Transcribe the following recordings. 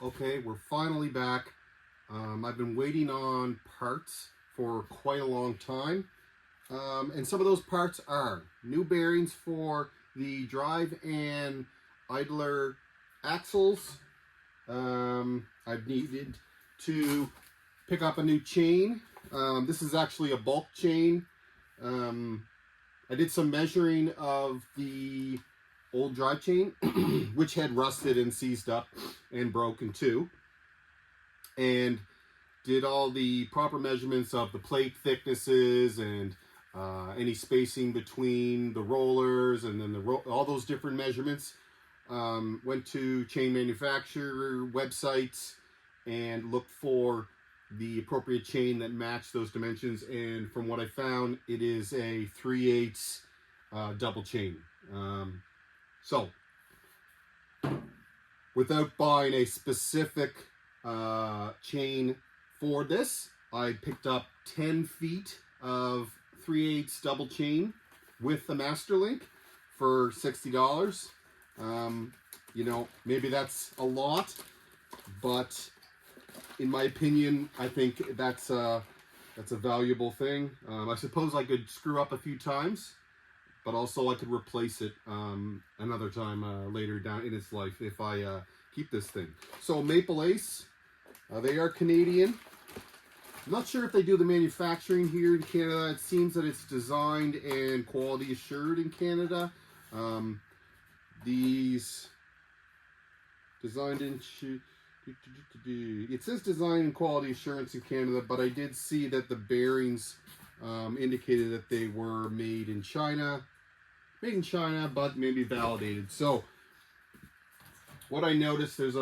Okay, we're finally back. I've been waiting on parts for quite a long time. And some of those parts are new bearings for the drive and idler axles. I've needed to pick up a new chain. This is actually a bulk chain. I did some measuring of the old drive chain, which had rusted and seized up and broken too, and did all the proper measurements of the plate thicknesses and any spacing between the rollers, and then all those different measurements. Went to chain manufacturer websites and looked for the appropriate chain that matched those dimensions, and from what I found, it is a 3/8 double chain. So, without buying a specific chain for this, I picked up 10 feet of 3/8 double chain with the master link for $60. You know, maybe that's a lot, but in my opinion, I think that's a valuable thing. I suppose I could screw up a few times, but also I could replace it another time later down in its life if I keep this thing. So Maple Ace, they are Canadian. I'm not sure if they do the manufacturing here in Canada. It seems that it's designed and quality assured in Canada. These designed in... It says design and quality assurance in Canada, but I did see that the bearings indicated that they were made in China, but maybe validated. So what I noticed, there's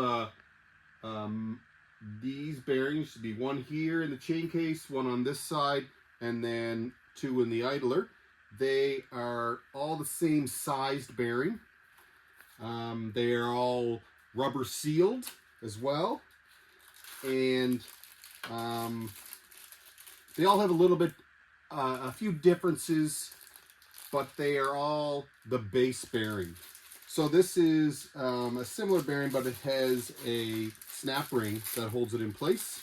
these bearings should be one here in the chain case, one on this side, and then two in the idler. They are all the same sized bearing. They are all rubber sealed as well, and they all have a few differences, but they are all the base bearing. So this is a similar bearing, but it has a snap ring that holds it in place,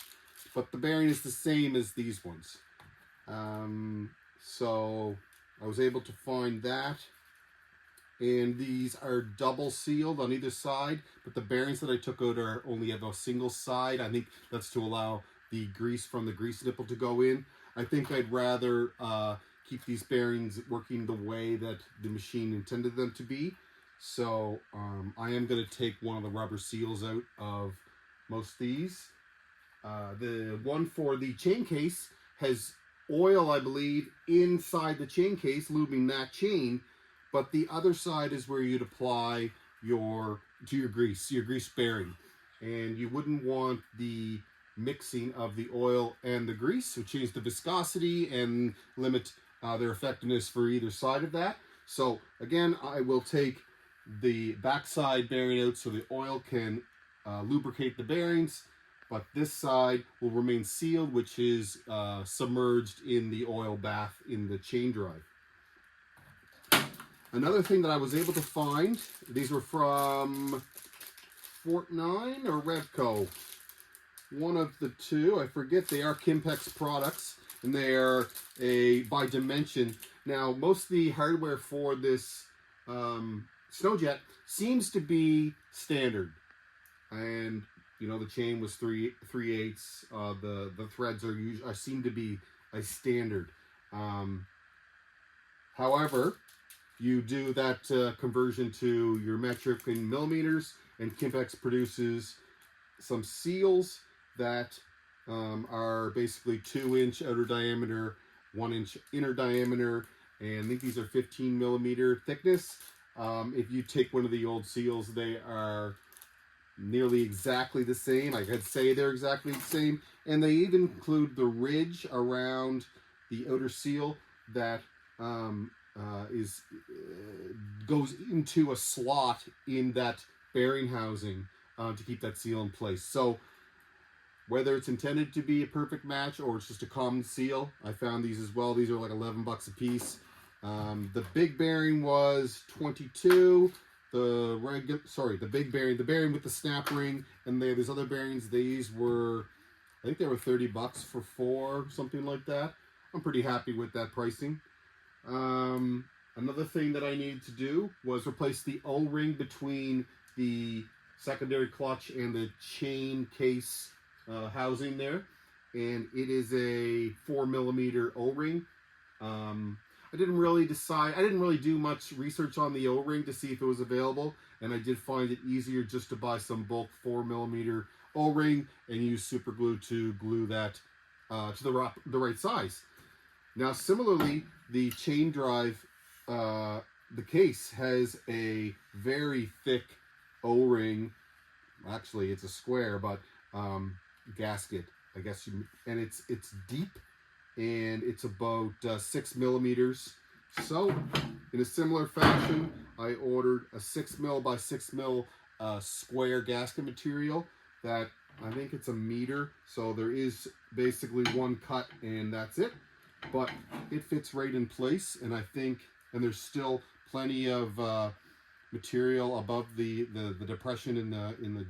but the bearing is the same as these ones. So I was able to find that. And these are double sealed on either side, but the bearings that I took out are only have a single side. I think that's to allow the grease from the grease nipple to go in. I think I'd rather keep these bearings working the way that the machine intended them to be. So I am going to take one of the rubber seals out of most of these. The one for the chain case has oil, I believe, inside the chain case, lubing that chain. But the other side is where you'd apply your grease bearing. And you wouldn't want the mixing of the oil and the grease, so change the viscosity and limit their effectiveness for either side of that. So again, I will take the backside bearing out so the oil can lubricate the bearings, but this side will remain sealed, which is submerged in the oil bath in the chain drive. Another thing that I was able to find, these were from Fortnine or Revco. One of the two, I forget, they are Kimpex products, and they are by dimension. Now, most of the hardware for this SnoJet seems to be standard. And, you know, the chain was 3/8. The threads seem to be a standard. However, you do that conversion to your metric in millimeters, and Kimpex produces some seals that are basically 2-inch outer diameter, 1-inch inner diameter, and I think these are 15 millimeter thickness. If you take one of the old seals, they are nearly exactly the same. I could say they're exactly the same, and they even include the ridge around the outer seal that goes into a slot in that bearing housing to keep that seal in place. So whether it's intended to be a perfect match or it's just a common seal, I found these as well. These are like $11 a piece. The big bearing was $22. the big bearing, the bearing with the snap ring, and there's other bearings. These were, I think they were $30 for 4, something like that. I'm pretty happy with that pricing. Another thing that I needed to do was replace the O-ring between the secondary clutch and the chain case housing there, and it is a 4mm O-ring. I didn't really do much research on the O-ring to see if it was available, and I did find it easier just to buy some bulk 4mm O-ring and use super glue to glue that to the right size. Now, similarly, the chain drive, the case has a very thick O-ring. Actually, it's a square, but gasket, I guess. And it's deep, and it's about 6mm. So, in a similar fashion, I ordered a 6mm by 6mm square gasket material that I think it's a meter. So there is basically one cut, and that's it. But it fits right in place, and I think, and there's still plenty of material above the depression in the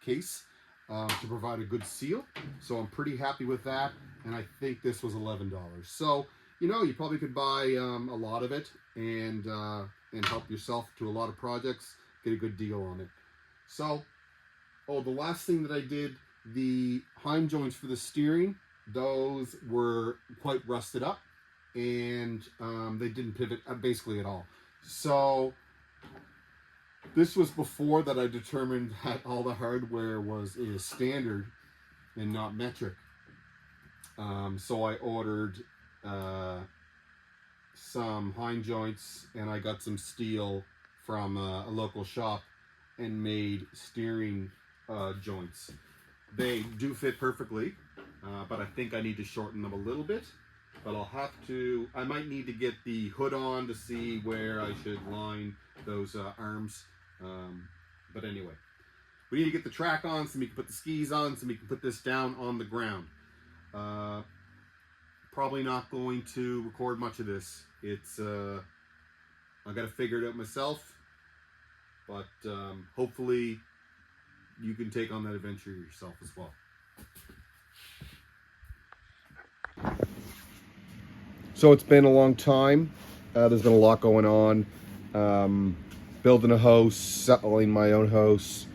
case to provide a good seal. So I'm pretty happy with that, and I think this was $11. So, you know, you probably could buy a lot of it and help yourself to a lot of projects, get a good deal on it. So, the last thing that I did, the Heim joints for the steering, those were quite rusted up, and they didn't pivot basically at all. So this was before that I determined that all the hardware is standard and not metric. So I ordered some Heim joints, and I got some steel from a local shop and made steering joints. They do fit perfectly. But I think I need to shorten them a little bit. But I might need to get the hood on to see where I should line those arms. But anyway, we need to get the track on so we can put the skis on so we can put this down on the ground. Probably not going to record much of this. It's, I got to figure it out myself. But hopefully you can take on that adventure yourself as well. So it's been a long time. There's been a lot going on. Building a house, selling my own house.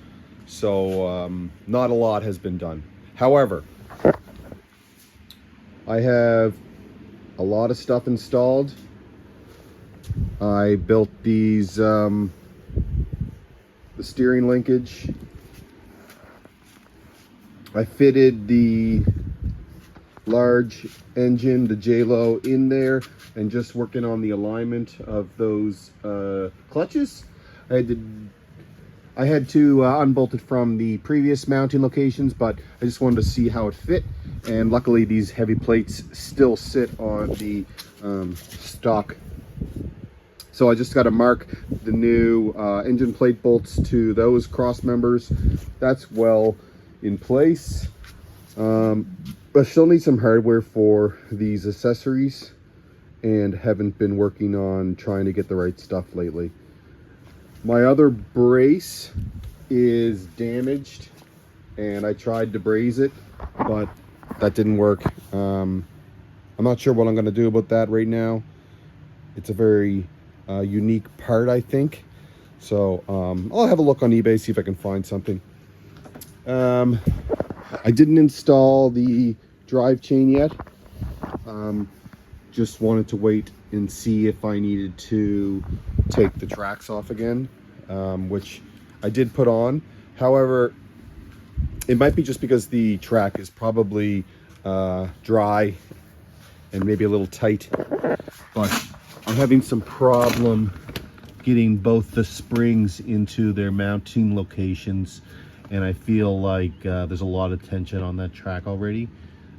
So not a lot has been done. However, I have a lot of stuff installed. I built these, the steering linkage. I fitted the large engine, the J-Lo, in there, and just working on the alignment of those clutches. I had to unbolt it from the previous mounting locations, but I just wanted to see how it fit, and luckily these heavy plates still sit on the stock. So I just got to mark the new engine plate bolts to those cross members. That's well in place. I still need some hardware for these accessories, and haven't been working on trying to get the right stuff lately. My other brace is damaged, and I tried to braze it, but that didn't work. I'm not sure what I'm going to do about that right now. It's a very unique part, I think. So I'll have a look on eBay, see if I can find something. I didn't install the drive chain yet. Just wanted to wait and see if I needed to take the tracks off again, which I did put on. However, it might be just because the track is probably dry and maybe a little tight, but I'm having some problem getting both the springs into their mounting locations, and I feel like there's a lot of tension on that track already.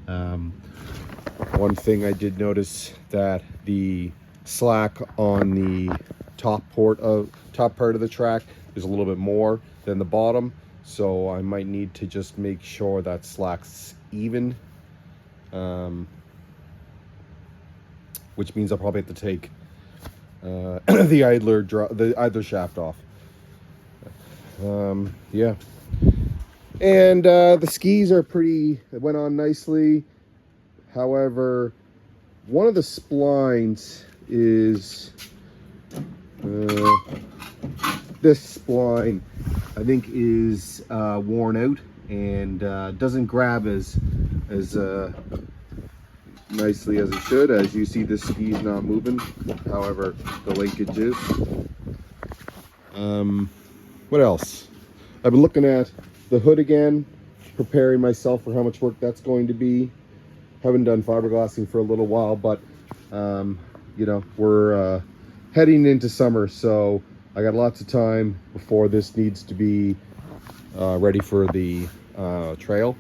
One thing I did notice, that the slack on the top part of the track is a little bit more than the bottom, so I might need to just make sure that slack's even, which means I'll probably have to take the idler shaft off. Yeah. And the skis are pretty, it went on nicely. However, one of the splines is this spline, I think, is worn out and doesn't grab as nicely as it should. As you see, this ski is not moving. However, the linkage is. What else? I've been looking at the hood again, preparing myself for how much work that's going to be. Haven't done fiberglassing for a little while, but you know, we're heading into summer, so I got lots of time before this needs to be ready for the trail.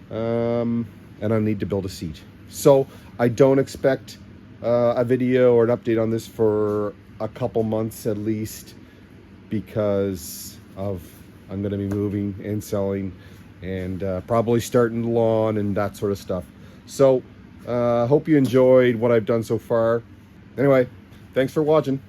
And I need to build a seat. So I don't expect a video or an update on this for a couple months at least, because of I'm going to be moving and selling and probably starting the lawn and that sort of stuff. So hope you enjoyed what I've done so far. Anyway, thanks for watching.